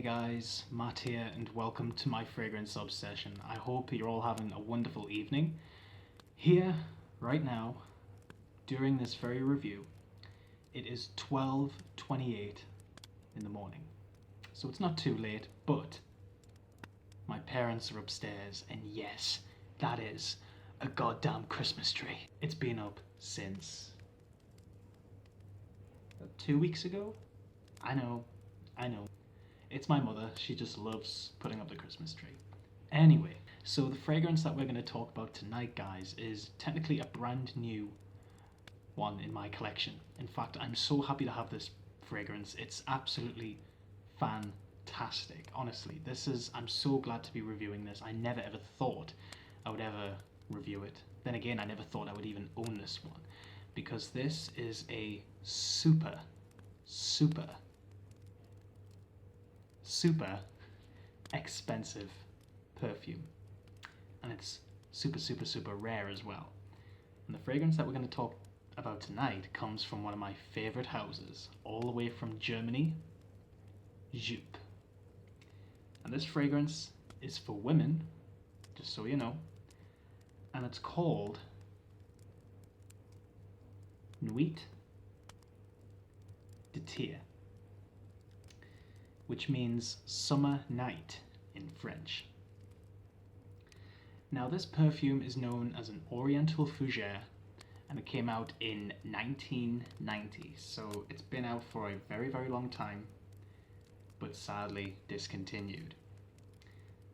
Hey guys, Matt here and welcome to my fragrance obsession. I hope you're all having a wonderful evening. Here, right now, during this very review, it is 12:28 in the morning. So it's not too late, but my parents are upstairs and yes, that is a goddamn Christmas tree. It's been up since 2 weeks ago? I know. It's my mother, she just loves putting up the Christmas tree. Anyway, so the fragrance that we're going to talk about tonight, guys, is technically a brand new one in my collection. In fact, I'm so happy to have this fragrance. It's absolutely fantastic. Honestly, I'm so glad to be reviewing this. I never ever thought I would ever review it. Then again, I never thought I would even own this one, because this is a super expensive perfume, and it's super rare as well. And the fragrance that we're going to talk about tonight comes from one of my favorite houses, all the way from Germany, Joop. And this fragrance is for women, just so you know, and it's called Nuit, which means summer night in French. Now, this perfume is known as an Oriental Fougère, and it came out in 1990, so it's been out for a very long time, but sadly discontinued.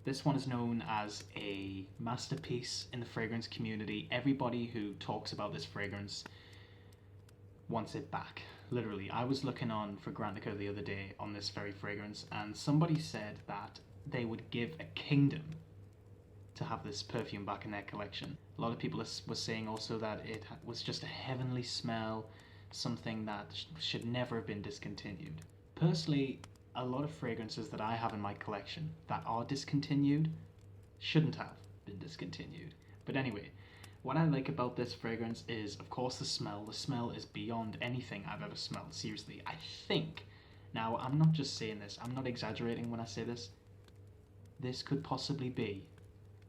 This one is known as a masterpiece in the fragrance community. Everybody who talks about this fragrance wants it back. Literally, I was looking on for Grantica the other day on this very fragrance, and somebody said that they would give a kingdom to have this perfume back in their collection. A lot of people were saying also that it was just a heavenly smell, something that should never have been discontinued. Personally, a lot of fragrances that I have in my collection that are discontinued shouldn't have been discontinued. But anyway, what I like about this fragrance is, of course, the smell. The smell is beyond anything I've ever smelled. Seriously, I think, now I'm not just saying this, I'm not exaggerating when I say this, this could possibly be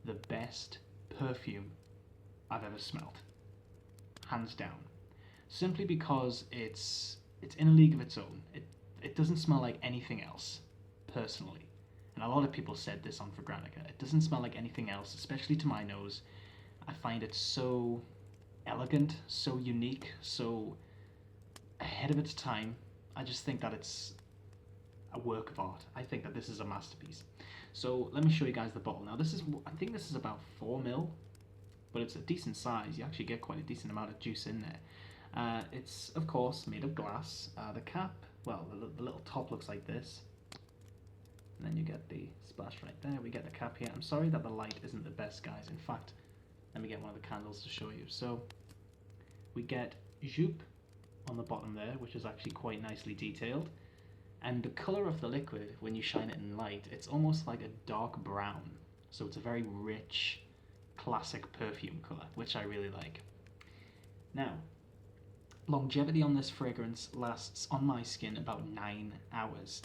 the best perfume I've ever smelled. Hands down. Simply because it's in a league of its own. It doesn't smell like anything else, personally. And a lot of people said this on Fragrantica. It doesn't smell like anything else, especially to my nose. I find it so elegant, so unique, so ahead of its time. I just think that it's a work of art. I think that this is a masterpiece. So let me show you guys the bottle. Now I think this is about 4 ml, but it's a decent size. You actually get quite a decent amount of juice in there. It's of course made of glass. The cap, well, the little top looks like this. And then you get the splash right there. We get the cap here. I'm sorry that the light isn't the best, guys. In fact, let me get one of the candles to show you. So we get Joop on the bottom there, which is actually quite nicely detailed. And the color of the liquid, when you shine it in light, it's almost like a dark brown. So it's a very rich, classic perfume color, which I really like. Now, longevity on this fragrance lasts on my skin about 9 hours.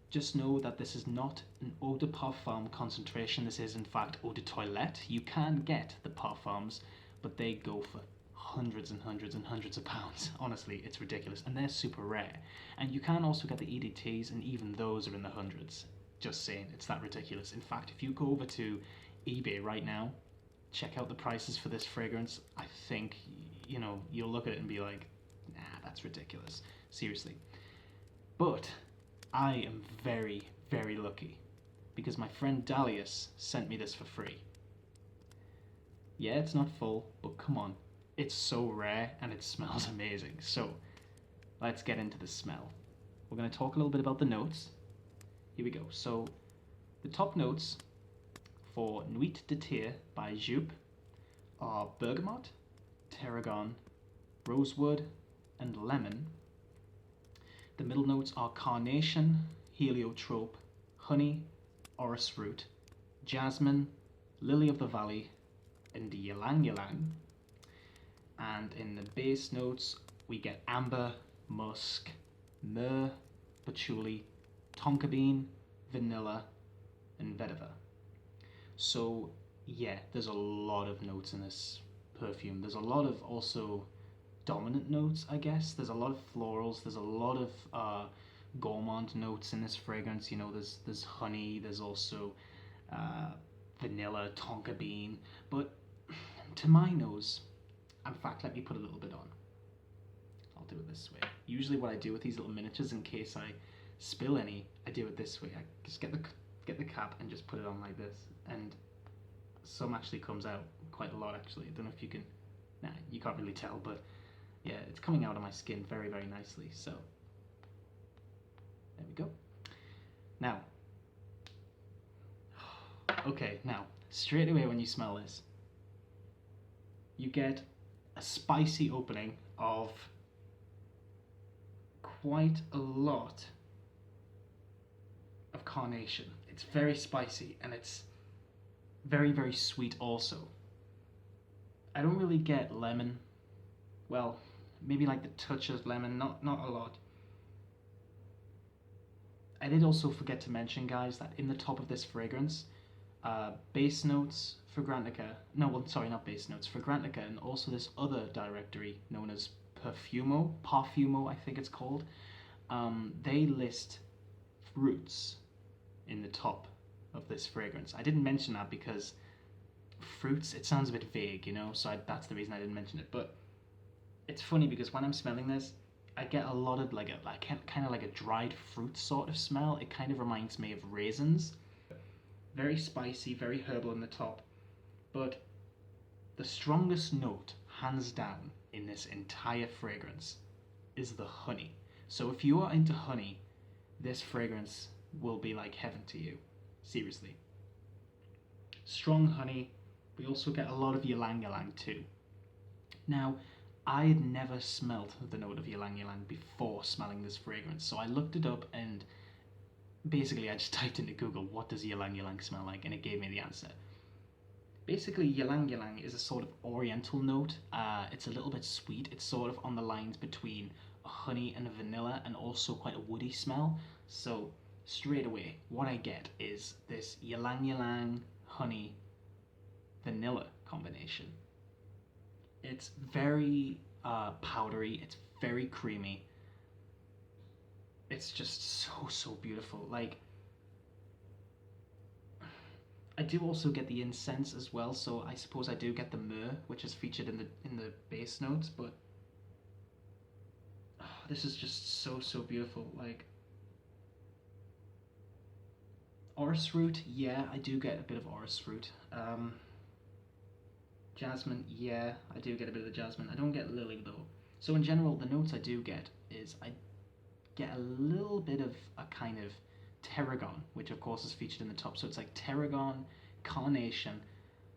Just know that this is not an eau de parfum concentration. This is in fact eau de toilette. You can get the parfums, but they go for hundreds of pounds. Honestly, it's ridiculous, and they're super rare. And you can also get the EDTs, and even those are in the hundreds. Just saying, it's that ridiculous. In fact, if you go over to eBay right now, check out the prices for this fragrance, I think, you'll look at it and be like, nah, that's ridiculous. Seriously. But I am very lucky, because my friend Dalius sent me this for free. Yeah, it's not full, but come on, it's so rare and it smells amazing. So let's get into the smell. We're going to talk a little bit about the notes. Here we go. So the top notes for Nuit by Joop are bergamot, tarragon, rosewood, and lemon. The middle notes are carnation, heliotrope, honey, orris root, jasmine, lily of the valley, and ylang ylang. And in the base notes, we get amber, musk, myrrh, patchouli, tonka bean, vanilla, and vetiver. So yeah, there's a lot of notes in this perfume. There's a lot of also dominant notes, I guess. There's a lot of florals. There's a lot of gourmand notes in this fragrance. You know, there's honey. There's also uh, vanilla, tonka bean. But to my nose, in fact, let me put a little bit on. I'll do it this way. Usually, what I do with these little miniatures, in case I spill any, I do it this way. I just get the cap and just put it on like this, and some actually comes out quite a lot. Actually, I don't know if you can. Nah, you can't really tell, but yeah, it's coming out of my skin very, very nicely. So there we go. Now, okay, now straight away when you smell this, you get a spicy opening of quite a lot of carnation. It's very spicy and it's very, very sweet also. I don't really get lemon. Well, maybe like the touch of lemon, not a lot. I did also forget to mention, guys, that in the top of this fragrance, base notes Fragrantica, no, well, sorry, not base notes, Fragrantica, and also this other directory known as Parfumo, I think it's called. They list fruits in the top of this fragrance. I didn't mention that because fruits, it sounds a bit vague, you know, so that's the reason I didn't mention it. But it's funny because when I'm smelling this, I get a lot of like kind of like a dried fruit sort of smell. It kind of reminds me of raisins. Very spicy, very herbal in the top. But the strongest note, hands down, in this entire fragrance is the honey. So if you are into honey, this fragrance will be like heaven to you. Seriously. Strong honey. We also get a lot of ylang ylang too. Now, I had never smelled the note of ylang ylang before smelling this fragrance, so I looked it up and basically I just typed into Google, what does ylang ylang smell like, and it gave me the answer. Basically, ylang ylang is a sort of oriental note. It's a little bit sweet. It's sort of on the lines between a honey and a vanilla, and also quite a woody smell. So straight away, what I get is this ylang ylang honey vanilla combination. It's very powdery. It's very creamy. It's just so beautiful. Like, I do also get the incense as well, so I suppose I do get the myrrh, which is featured in the base notes. But this is just so beautiful. Like, orris root, yeah, I do get a bit of orris root. Jasmine, yeah, I do get a bit of the jasmine. I don't get lily though. So in general, the notes I do get is I get a little bit of a kind of tarragon, which of course is featured in the top. So it's like tarragon, carnation,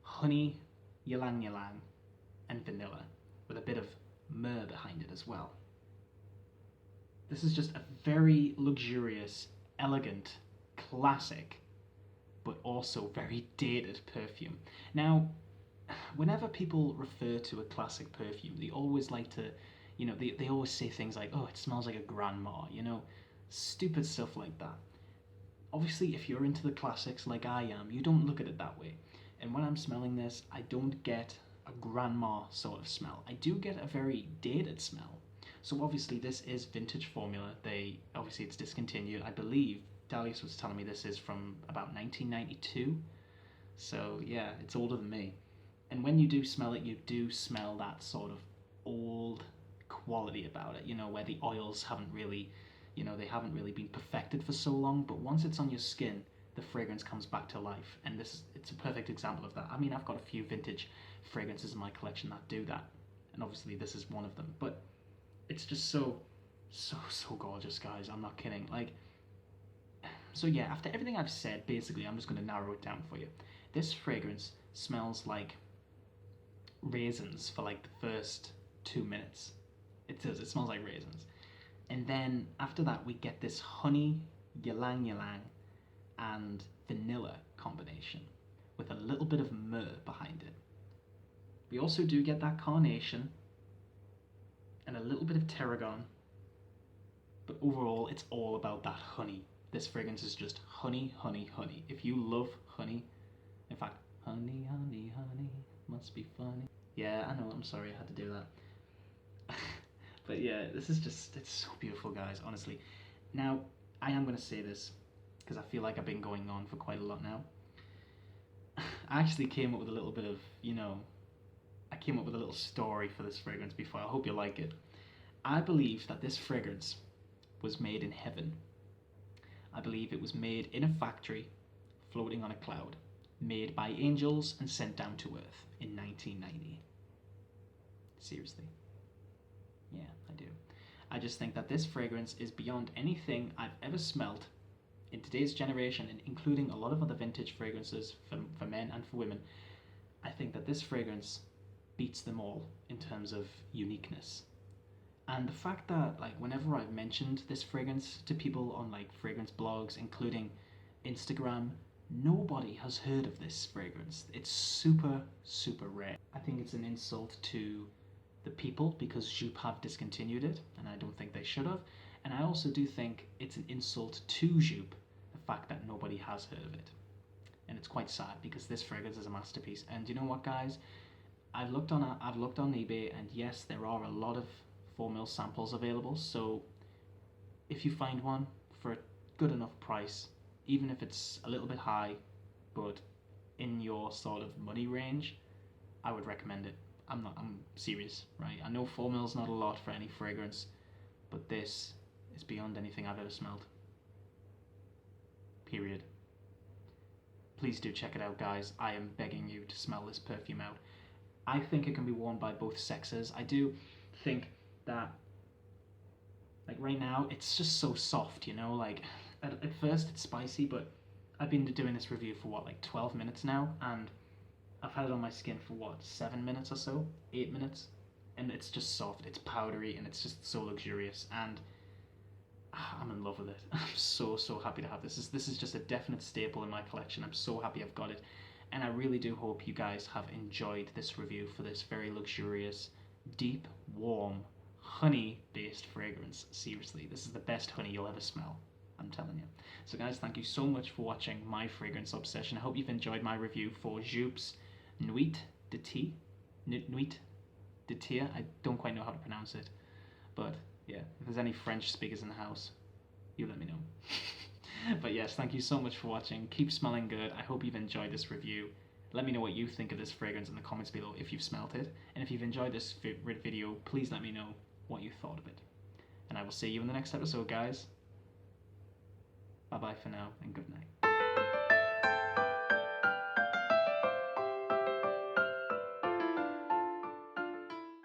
honey, ylang ylang, and vanilla, with a bit of myrrh behind it as well. This is just a very luxurious, elegant, classic, but also very dated perfume. Now, whenever people refer to a classic perfume, they always like to, you know, they always say things like, oh, it smells like a grandma, you know, stupid stuff like that. Obviously, if you're into the classics like I am, you don't look at it that way. And when I'm smelling this, I don't get a grandma sort of smell. I do get a very dated smell. So obviously this is vintage formula. Obviously it's discontinued. I believe Darius was telling me this is from about 1992. So yeah, it's older than me. And when you do smell it, you do smell that sort of old quality about it, you know, where the oils haven't really, you know, they haven't really been perfected for so long, but once it's on your skin, the fragrance comes back to life. And it's a perfect example of that. I mean, I've got a few vintage fragrances in my collection that do that, and obviously this is one of them. But it's just so gorgeous, guys. I'm not kidding. Like, so yeah, after everything I've said, basically, I'm just going to narrow it down for you. This fragrance smells like raisins for like the first 2 minutes. It does. It smells like raisins. And then after that, we get this honey, ylang ylang, and vanilla combination with a little bit of myrrh behind it. We also do get that carnation and a little bit of tarragon, but overall, it's all about that honey This fragrance is just honey, honey, honey. If you love honey, in fact, honey, honey, honey, must be funny. Yeah, I know, I'm sorry I had to do that. But yeah, this is just, it's so beautiful, guys, honestly. Now, I am going to say this, because I feel like I've been going on for quite a lot now. I actually came up with a little bit of, I came up with a little story for this fragrance before. I hope you like it. I believe that this fragrance was made in heaven. I believe it was made in a factory, floating on a cloud, made by angels and sent down to Earth in 1990. Seriously. Yeah, I do. I just think that this fragrance is beyond anything I've ever smelt in today's generation, and including a lot of other vintage fragrances for men and for women. I think that this fragrance beats them all in terms of uniqueness. And the fact that, like, whenever I've mentioned this fragrance to people on, like, fragrance blogs, including Instagram, nobody has heard of this fragrance. It's super, super rare. I think it's an insult to the people because Joop have discontinued it, and I don't think they should have. And I also do think it's an insult to Joop, the fact that nobody has heard of it. And it's quite sad because this fragrance is a masterpiece. And you know what, guys? I've looked on eBay, and yes, there are a lot of 4ml samples available. So if you find one for a good enough price, even if it's a little bit high, but in your sort of money range, I would recommend it. I'm serious, right? I know 4ml is not a lot for any fragrance, but this is beyond anything I've ever smelled. Period. Please do check it out, guys. I am begging you to smell this perfume out. I think it can be worn by both sexes. I do think that, like, right now, it's just so soft, like, at first it's spicy, but I've been doing this review for, what, like 12 minutes now, and I've had it on my skin for, what, 7 minutes or so? 8 minutes? And it's just soft, it's powdery, and it's just so luxurious, and I'm in love with it. I'm so, so happy to have this. This is just a definite staple in my collection. I'm so happy I've got it. And I really do hope you guys have enjoyed this review for this very luxurious, deep, warm, honey-based fragrance. Seriously, this is the best honey you'll ever smell. I'm telling you. So guys, thank you so much for watching my fragrance obsession. I hope you've enjoyed my review for Joop's Nuit de Tea. Nuit de Tea. I don't quite know how to pronounce it. But yeah, if there's any French speakers in the house, you let me know. But yes, thank you so much for watching. Keep smelling good. I hope you've enjoyed this review. Let me know what you think of this fragrance in the comments below if you've smelt it. And if you've enjoyed this video, please let me know what you thought of it. And I will see you in the next episode, guys. Bye bye for now, and good night.